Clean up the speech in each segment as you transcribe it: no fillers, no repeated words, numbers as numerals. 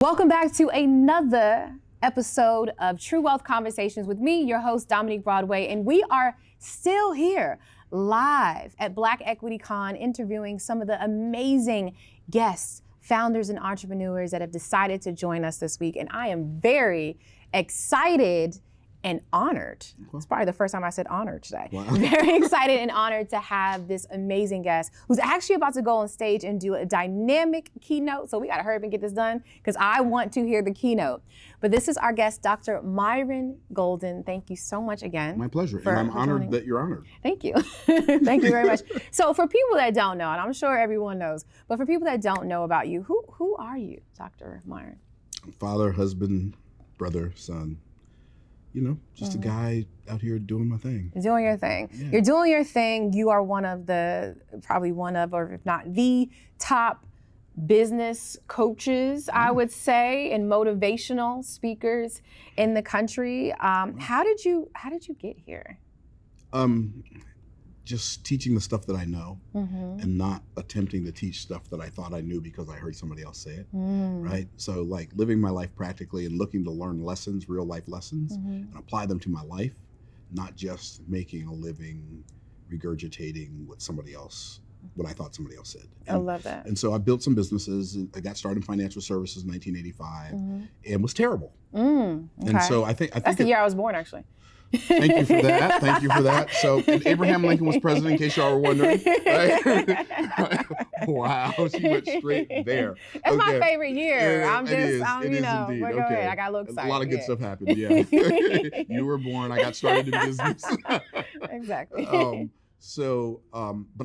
Welcome back to another episode of True Wealth Conversations with me, your host, Dominique Broadway, and we are still here live at Black Equity Con interviewing some of the amazing guests, founders and entrepreneurs that have decided to join us this week, and I am very excited and honored. It's probably the first time I said honored today. Wow. Very excited and honored to have this amazing guest who's actually about to go on stage and do a dynamic keynote. So we gotta hurry up and get this done because I want to hear the keynote. But this is our guest, Dr. Myron Golden. Thank you so much again. My pleasure, and I'm honored that you're honored. Thank you. Thank you very much. So for people that don't know, and I'm sure everyone knows, but for people that don't know about you, who are you, Dr. Myron? Father, husband, brother, son. You know, just a guy out here doing my thing. Doing your thing. Yeah. You're doing your thing. You are probably one of, or if not the top business coaches, I would say, and motivational speakers in the country. How did you get here? Just teaching the stuff that I know and not attempting to teach stuff that I thought I knew because I heard somebody else say it, right? So like living my life practically and looking to learn lessons, real life lessons, and apply them to my life, not just making a living regurgitating what I thought somebody else said. I love that. And so I built some businesses. I got started in financial services in 1985 and was terrible. Okay. And so I think that's the year I was born, actually. Thank you for that. Thank you for that. So, and Abraham Lincoln was president, in case y'all were wondering. Right? Wow, she went straight there. That's my favorite year. It is indeed. Go ahead. I got a little excited. A lot of good stuff happened, yeah. You were born, I got started in business. Exactly. But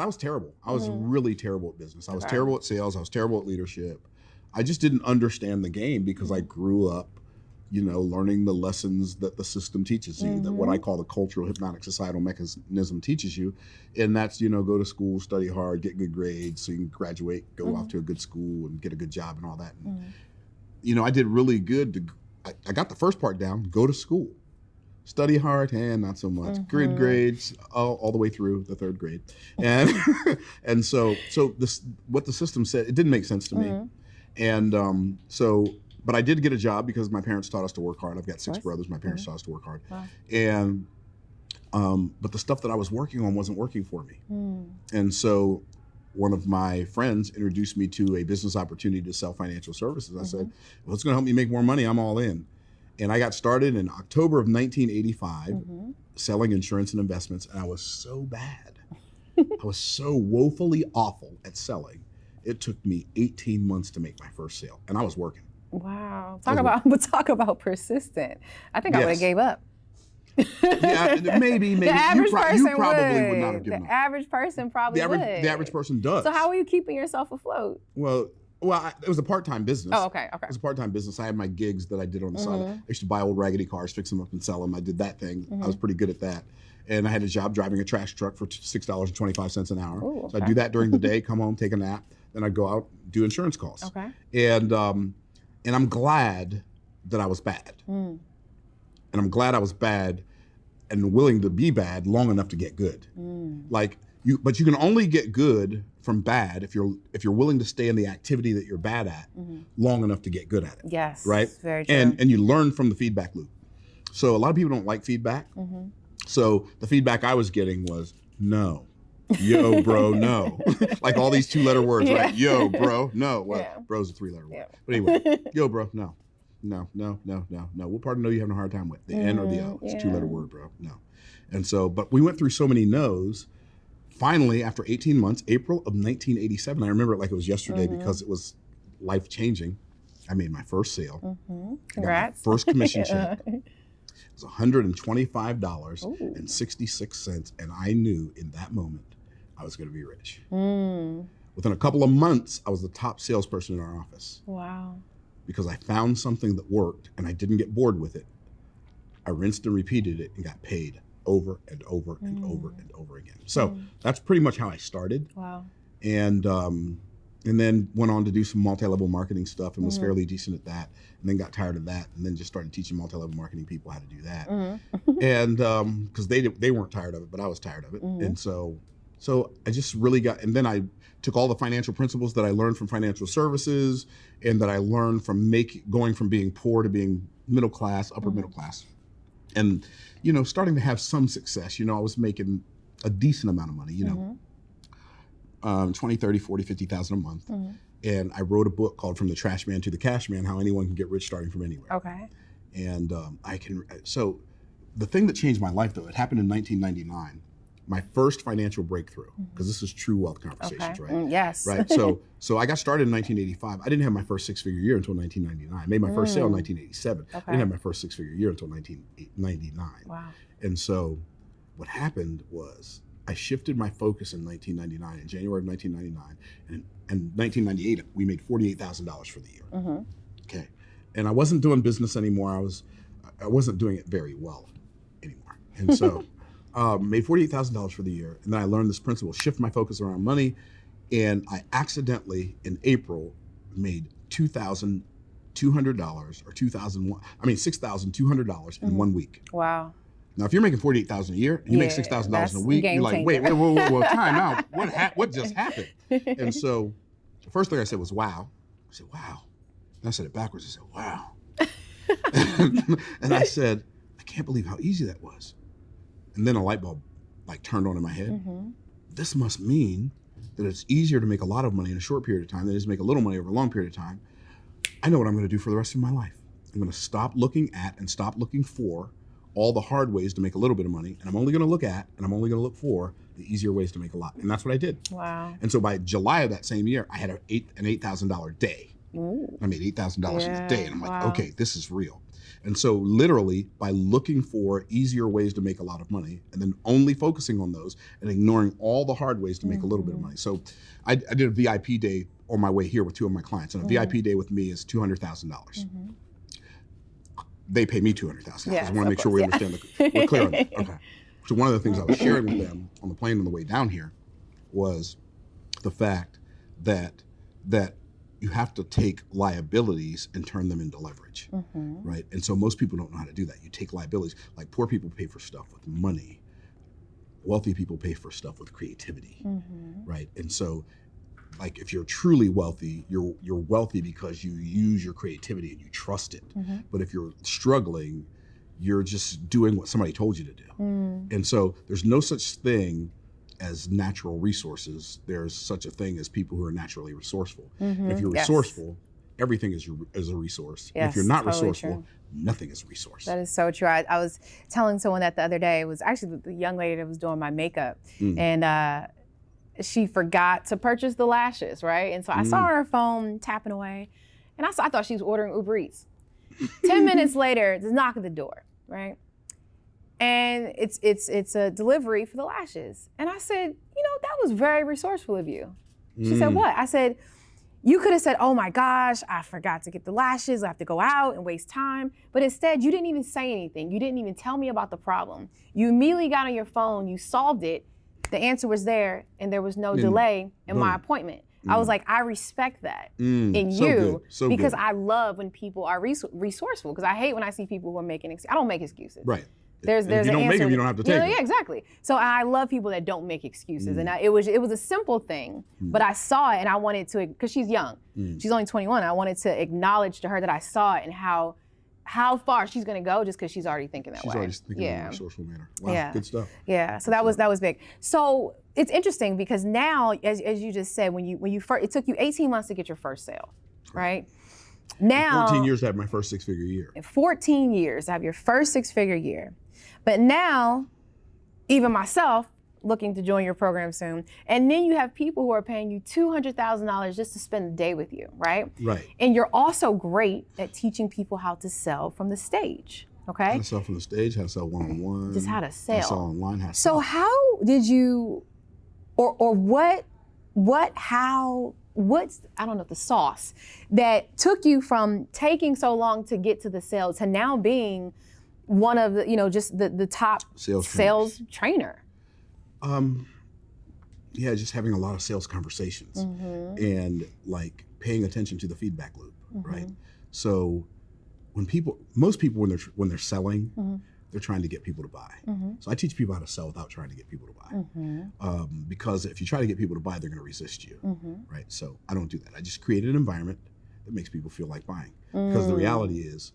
I was terrible. I was really terrible at business. I was terrible at sales. I was terrible at leadership. I just didn't understand the game because I grew up learning the lessons that the system teaches you, that what I call the cultural hypnotic societal mechanism teaches you. And that's, go to school, study hard, get good grades so you can graduate, go off to a good school and get a good job and all that. And, I did really good. I got the first part down, go to school, study hard, and not so much. Good grades all the way through the third grade. And and so this, what the system said, it didn't make sense to me. And but I did get a job because my parents taught us to work hard. I've got 6 brothers. My parents taught us to work hard. Wow. And, but the stuff that I was working on wasn't working for me. And so one of my friends introduced me to a business opportunity to sell financial services. I said, well, it's gonna help me make more money. I'm all in. And I got started in October of 1985 selling insurance and investments. And I was so bad. I was so woefully awful at selling. It took me 18 months to make my first sale. And I was working. Wow. Talk about persistent. I think I would have gave up. Yeah, maybe. The average person you probably would not have given up. The average person probably would. The average person does. So how are you keeping yourself afloat? Well, it was a part-time business. Oh, okay. It was a part-time business. I had my gigs that I did on the side. I used to buy old raggedy cars, fix them up and sell them. I did that thing. I was pretty good at that. And I had a job driving a trash truck for $6.25 an hour. Ooh, okay. So I'd do that during the day, come home, take a nap. Then I'd go out, do insurance calls. Okay. And I'm glad that I was bad. And I'm glad I was bad and willing to be bad long enough to get good. But you can only get good from bad if you're willing to stay in the activity that you're bad at long enough to get good at it. Yes. Right? Very true. And you learn from the feedback loop. So a lot of people don't like feedback. So the feedback I was getting was no. Yo, bro, no. Like all these 2-letter words, right? Yo, bro, no. Well, bro's a 3-letter word. But anyway, yo, bro, no. No. What part of no you having a hard time with? The N or the O? It's a 2-letter word, bro. No. And so, but we went through so many no's. Finally, after 18 months, April of 1987, I remember it like it was yesterday because it was life-changing. I made my first sale. Congrats. First commission check. It was $125.66, and I knew in that moment I was going to be rich. Within a couple of months, I was the top salesperson in our office. Wow. Because I found something that worked, and I didn't get bored with it. I rinsed and repeated it and got paid over and over and over and over again. So that's pretty much how I started. Wow. And then went on to do some multi-level marketing stuff and was fairly decent at that, and then got tired of that, and then just started teaching multi-level marketing people how to do that. And because they weren't tired of it, but I was tired of it. And so So I just really got, and then I took all the financial principles that I learned from financial services and that I learned from going from being poor to being middle class, upper middle class. And, starting to have some success. I was making a decent amount of money, 20, 30, 40, 50,000 a month. And I wrote a book called From the Trash Man to the Cash Man, How Anyone Can Get Rich Starting from Anywhere. Okay. And so the thing that changed my life though, it happened in 1999. My first financial breakthrough, because this is True Wealth Conversations, right? Yes. Right. So I got started in 1985. I didn't have my first six-figure year until 1999. I made my first sale in 1987. I didn't have my first six-figure year until 1999. Wow. And so what happened was I shifted my focus in 1999, in January of 1999, and 1998 we made $48,000 for the year. Okay. And I wasn't doing business anymore. I wasn't doing it very well anymore. And so made $48,000 for the year. And then I learned this principle, shift my focus around money. And I accidentally, in April, made $2,200 or $6,200 in 1 week. Wow. Now, if you're making $48,000 a year and you make $6,000 a week, you're like, wait, time out. What just happened? And so the first thing I said was, wow. I said, wow. And I said it backwards. I said, wow. And I said, I can't believe how easy that was. And then a light bulb turned on in my head. This must mean that it's easier to make a lot of money in a short period of time than it is to make a little money over a long period of time. I know what I'm going to do for the rest of my life. I'm going to stop looking at and stop looking for all the hard ways to make a little bit of money. And I'm only going to look at and I'm only going to look for the easier ways to make a lot. And that's what I did. Wow. And so by July of that same year, I had an $8,000 day. Ooh. I made $8,000 in a day. And I'm like, wow. okay, this is real. And so literally by looking for easier ways to make a lot of money and then only focusing on those and ignoring all the hard ways to make a little bit of money. So I did a VIP day on my way here with two of my clients, and a VIP day with me is $200,000. They pay me $200,000. Yes, I want to make sure we understand we're clear on that. Okay. So one of the things I was sharing with them on the plane on the way down here was the fact that you have to take liabilities and turn them into leverage, right? And so most people don't know how to do that. You take liabilities, like poor people pay for stuff with money. Wealthy people pay for stuff with creativity, right? And so like if you're truly wealthy, you're wealthy because you use your creativity and you trust it. But if you're struggling, you're just doing what somebody told you to do. And so there's no such thing as natural resources. There's such a thing as people who are naturally resourceful. And if you're resourceful, everything is a resource. Yes, and if you're not totally resourceful, true. nothing is a resource. That is so true. I was telling someone that the other day. It was actually the young lady that was doing my makeup, and she forgot to purchase the lashes, right? And so I saw her phone tapping away, and I thought she was ordering Uber Eats. 10 minutes later, there's a knock at the door, right? And it's a delivery for the lashes. And I said, that was very resourceful of you. She said, what? I said, you could have said, oh my gosh, I forgot to get the lashes. I have to go out and waste time. But instead, you didn't even say anything. You didn't even tell me about the problem. You immediately got on your phone, you solved it. The answer was there, and there was no delay in my appointment. I was like, I respect that in you because I love when people are resourceful, because I hate when I see people who are making excuses. I don't make excuses. Right. There's if you don't make them, you don't have to take them. Yeah, exactly. So I love people that don't make excuses. And it was a simple thing, but I saw it and I wanted to, because she's young. She's only 21. I wanted to acknowledge to her that I saw it and how far she's going to go just because she's already thinking that way. She's already thinking in a resourceful manner. Wow, yeah. Good stuff. Yeah, so that was big. So it's interesting because now, as you just said, when you first, it took you 18 months to get your first sale, right? Now 14 years to have my first six-figure year. 14 years to have your first six-figure year. But now, even myself, looking to join your program soon, and then you have people who are paying you $200,000 just to spend a day with you, right? Right. And you're also great at teaching people how to sell from the stage, okay? How to sell from the stage, how to sell one-on-one. Just how to sell. How to sell online, how to So sell. how did you, what's, I don't know, the sauce that took you from taking so long to get to the sale to now being one of the, just the top sales trainer? Yeah, just having a lot of sales conversations and like paying attention to the feedback loop, right? So when most people when they're selling, they're trying to get people to buy. So I teach people how to sell without trying to get people to buy. Because if you try to get people to buy, they're going to resist you, right? So I don't do that. I just create an environment that makes people feel like buying. Because the reality is,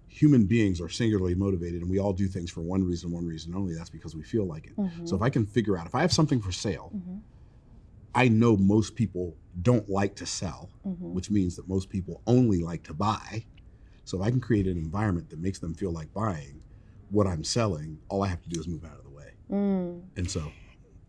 human beings are singularly motivated, and we all do things for one reason only. That's because we feel like it. So if I can figure out, if I have something for sale, I know most people don't like to sell, which means that most people only like to buy. So if I can create an environment that makes them feel like buying what I'm selling, all I have to do is move out of the way. And so.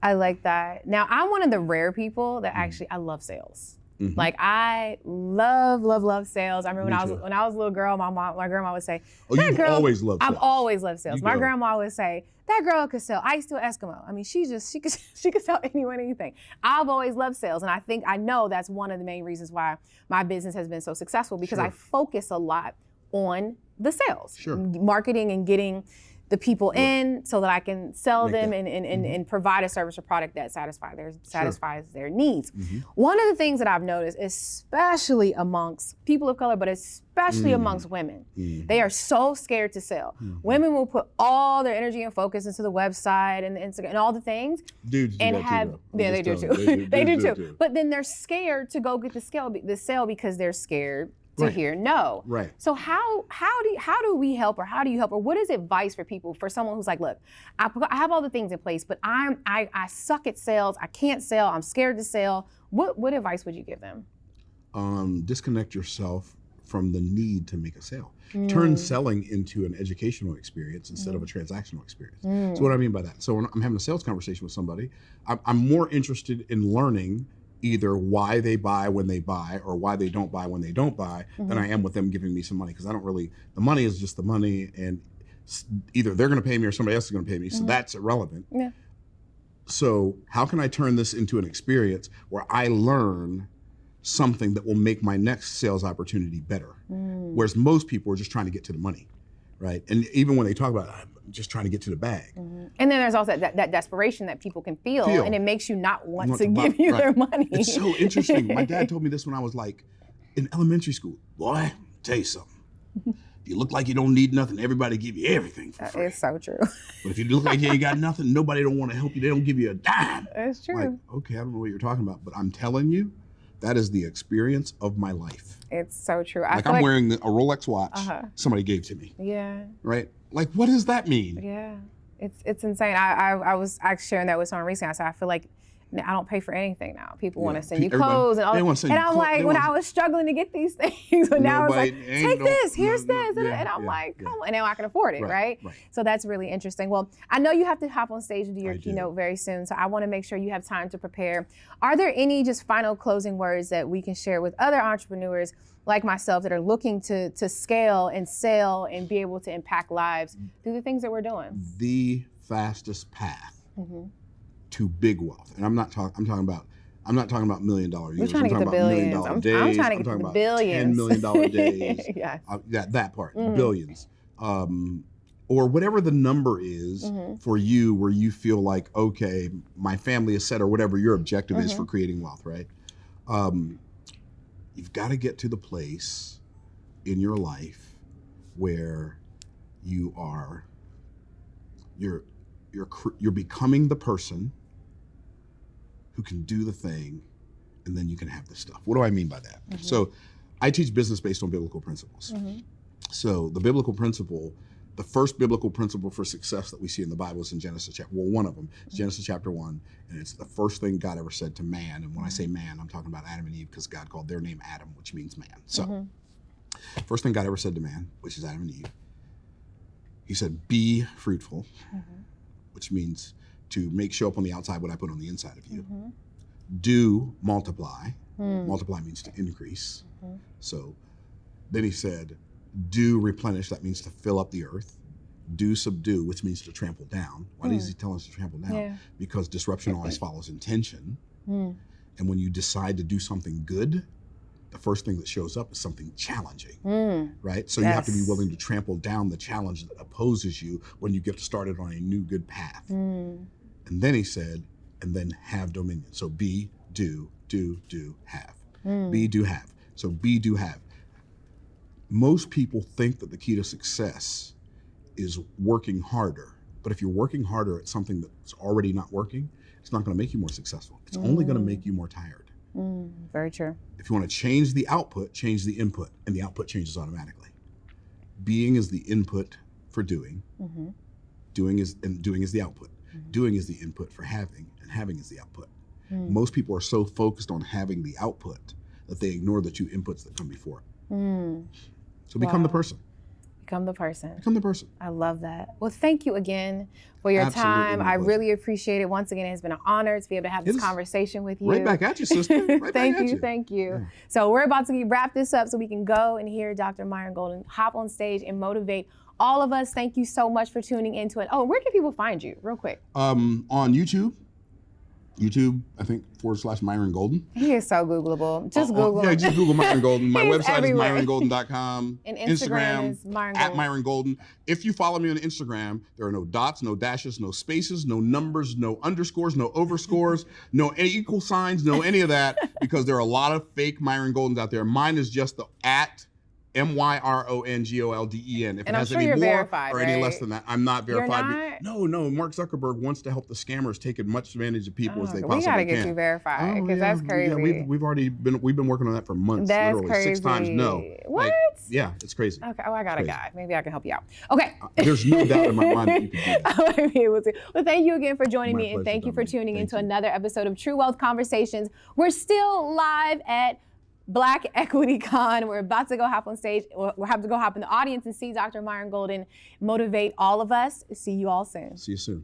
I like that. Now, I'm one of the rare people that actually, I love sales. Like I love sales. I remember when I was a little girl, my grandma would say, you've always loved sales. I've always loved sales. My grandma would say, that girl could sell ice to an Eskimo. I mean, she could sell anyone anything. I've always loved sales, and I know that's one of the main reasons why my business has been so successful, because I focus a lot on the sales, marketing and getting the people in so that I can sell them and provide a service or product that satisfies their needs. One of the things that I've noticed, especially amongst people of color, but especially amongst women, they are so scared to sell. Women will put all their energy and focus into the website and the Instagram and all the things. Dudes do that too. They do too. They do too. But then they're scared to go get the sale because they're scared to hear no. Right. So how do we help, or how do you help, or what is advice for people, for someone who's like, look, I have all the things in place, but I suck at sales. I can't sell. I'm scared to sell. What advice would you give them? Disconnect yourself from the need to make a sale. Turn selling into an educational experience instead of a transactional experience. So what do I mean by that? So when I'm having a sales conversation with somebody, I'm more interested in learning either why they buy when they buy or why they don't buy when they don't buy than I am with them giving me some money, because I don't really, the money is just the money, and either they're going to pay me or somebody else is going to pay me, so that's irrelevant. So how can I turn this into an experience where I learn something that will make my next sales opportunity better? Whereas most people are just trying to get to the money, right? And even when they talk about, I'm just trying to get to the bag. And then there's also that desperation that people can feel, and it makes you not want to give you their money. It's so interesting. My dad told me this when I was like in elementary school. Boy, I'll tell you something. If you look like you don't need nothing, everybody give you everything for free. It's so true. But if you look like you ain't got nothing, nobody don't want to help you. They don't give you a dime. It's true. Like, okay, I don't know what you're talking about, but I'm telling you, that is the experience of my life. It's so true. I'm wearing a Rolex watch somebody gave to me. Yeah. Right? Like, what does that mean? Yeah. It's insane. I was actually sharing that with someone recently. I said, I feel like I don't pay for anything now. People want to send you clothes and all that. And I'm like, when I was struggling to get these things, but now it's like, take this, here's this. And I'm like, come on. And now I can afford it, right? So that's really interesting. Well, I know you have to hop on stage and do your keynote very soon. So I want to make sure you have time to prepare. Are there any just final closing words that we can share with other entrepreneurs like myself that are looking to scale and sell and be able to impact lives through the things that we're doing? The fastest path to big wealth, and I'm not talking about $1 million years. We're trying to get the billions. I'm trying to get the billions. $10 million days. Yes. That part, billions, or whatever the number is for you, where you feel like, okay, my family is set, or whatever your objective is for creating wealth, right? You've got to get to the place in your life where you're becoming the person who can do the thing, and then you can have the stuff. What do I mean by that? So I teach business based on biblical principles. So the biblical principle, the first biblical principle for success that we see in the Bible is in Genesis chapter, well, one of them is Genesis chapter 1, and it's the first thing God ever said to man. And when I say man, I'm talking about Adam and Eve, because God called their name Adam, which means man. So first thing God ever said to man, which is Adam and Eve, he said, be fruitful, which means to show up on the outside what I put on the inside of you. Do multiply. Multiply means to increase. So then he said, do replenish, that means to fill up the earth. Do subdue, which means to trample down. Why does he tell us to trample down? Because disruption always follows intention. And when you decide to do something good, the first thing that shows up is something challenging, right? So you have to be willing to trample down the challenge that opposes you when you get started on a new good path. And then he said, and then have dominion. So be, do, have. Be, do, have. So be, do, have. Most people think that the key to success is working harder. But if you're working harder at something that's already not working, it's not going to make you more successful. It's only going to make you more tired. Very true. If you want to change the output, change the input, and the output changes automatically. Being is the input for doing. Doing is the output. Doing is the input for having, and having is the output. Most people are so focused on having the output that they ignore the 2 inputs that come before it. So become the person. Become the person. Become the person. I love that. Well, thank you again for your Absolutely, time. my I pleasure. really appreciate it. Once again, it has been an honor to be able to have this conversation with you. Right back at you, sister. Right back Thank at you, you. thank you. Yeah. So we're about to wrap this up so we can go and hear Dr. Myron Golden hop on stage and motivate all of us. Thank you so much for tuning into it. Oh, where can people find you, real quick? On YouTube, I think / Myron Golden. He is so Googleable. Just Google Yeah, him. just Google Myron Golden. My He's website everywhere. is myrongolden.com. And Instagram is Myron at Golden. Myron Golden. If you follow me on Instagram, there are no dots, no dashes, no spaces, no numbers, no underscores, no overscores, no any equal signs, no any of that, because there are a lot of fake Myron Goldens out there. Mine is just the at MYRONGOLDEN. If And it I'm has sure any you're more verified, or any right? less than that, I'm not verified. not? No, Mark Zuckerberg wants to help the scammers take as much advantage of people as they We possibly gotta can. get you verified, Oh, because yeah, that's crazy. Yeah, we've been working on that for months. That's literally crazy. 6 times no. What? Yeah, it's crazy. Okay. Oh, I got a Crazy. guy. Maybe I can help you out. Okay. There's no doubt in my mind that you can do that. I want to be able to. Well, thank you again for joining My me, and pleasure, thank you for Dominique. tuning Thank into you. another episode of True Wealth Conversations. We're still live at Black Equity Con. We're about to go hop on stage. We'll have to go hop in the audience and see Dr. Myron Golden motivate all of us. See you all soon. See you soon.